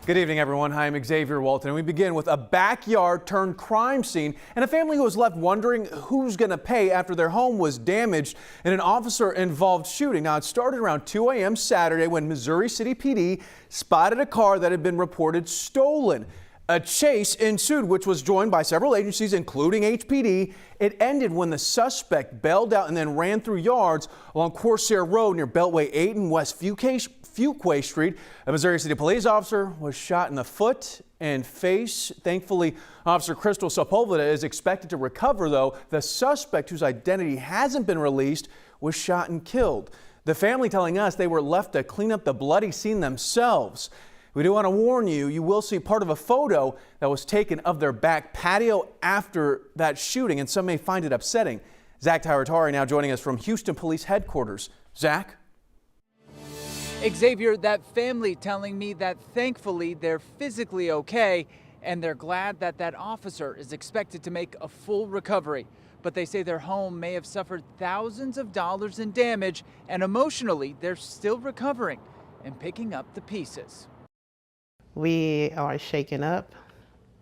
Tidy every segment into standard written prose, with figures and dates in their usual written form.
Good evening, everyone. Hi, I'm Xavier Walton, and we begin with a backyard turned crime scene and a family who was left wondering who's going to pay after their home was damaged in an officer-involved shooting. Now, it started around 2 a.m. Saturday when Missouri City PD spotted a car that had been reported stolen. A chase ensued, which was joined by several agencies, including HPD. It ended when the suspect bailed out and then ran through yards along Corsair Road near Beltway 8 and West Fuquay Street. A Missouri City police officer was shot in the foot and face. Thankfully, Officer Crystal Sepulveda is expected to recover, though. The suspect, whose identity hasn't been released, was shot and killed. The family telling us they were left to clean up the bloody scene themselves. We do want to warn you, you will see part of a photo that was taken of their back patio after that shooting, and some may find it upsetting. Zach Tairatari now joining us from Houston Police Headquarters. Zach? Xavier, that family telling me that thankfully they're physically okay and they're glad that that officer is expected to make a full recovery. But they say their home may have suffered thousands of dollars in damage, and emotionally they're still recovering and picking up the pieces. We are shaken up.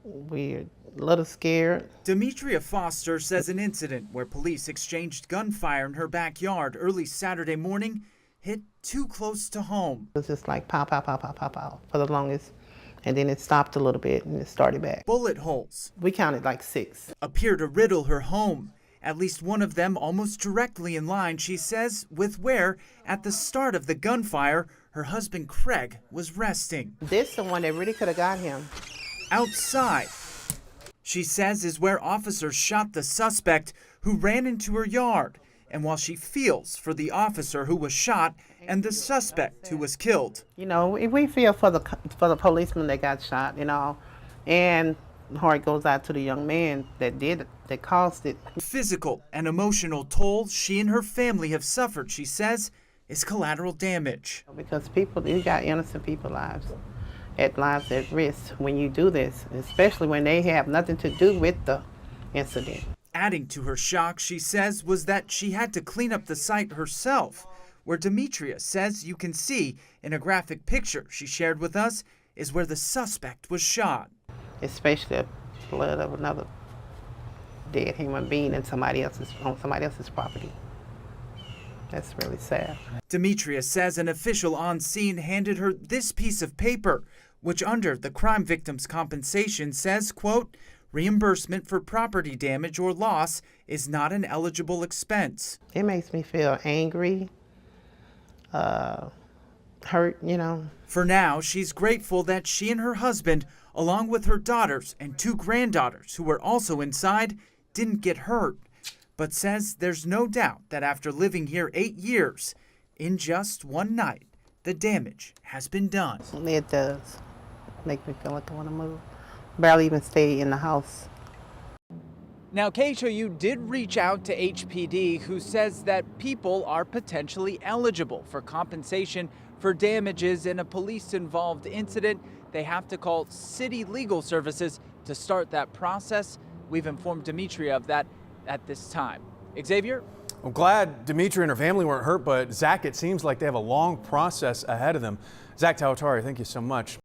We're a little scared. Demetria Foster says an incident where police exchanged gunfire in her backyard early Saturday morning hit too close to home. It was just like pow, pow, pow, pow, pow, pow for the longest. And then it stopped a little bit and it started back. Bullet holes. We counted like 6. Appear to riddle her home. At least one of them almost directly in line, she says, with where, at the start of the gunfire, her husband Craig was resting. This is the one that really could have got him. Outside, she says, is where officers shot the suspect who ran into her yard. And while she feels for the officer who was shot and the suspect who was killed. You know, we feel for the policeman that got shot, you know, and heart goes out to the young man that caused it. Physical and emotional toll she and her family have suffered, she says, is collateral damage. Because you got innocent people's lives at risk when you do this, especially when they have nothing to do with the incident. Adding to her shock, she says, was that she had to clean up the site herself, where Demetria says you can see in a graphic picture she shared with us is where the suspect was shot. Especially the blood of another dead human being on somebody else's property. That's really sad. Demetria says an official on scene handed her this piece of paper, which under the crime victim's compensation says, quote, reimbursement for property damage or loss is not an eligible expense. It makes me feel angry, hurt, you know. For now, she's grateful that she and her husband, along with her daughters and 2 granddaughters who were also inside, didn't get hurt, but says there's no doubt that after living here 8 years, in just one night, the damage has been done. It does make me feel like I want to move. Barely even stay in the house. Now, KHOU did reach out to HPD, who says that people are potentially eligible for compensation for damages in a police-involved incident. They have to call City Legal Services to start that process. We've informed Demetria of that at this time. Xavier? I'm glad Demetria and her family weren't hurt, but Zach, it seems like they have a long process ahead of them. Zach Tairatari, thank you so much.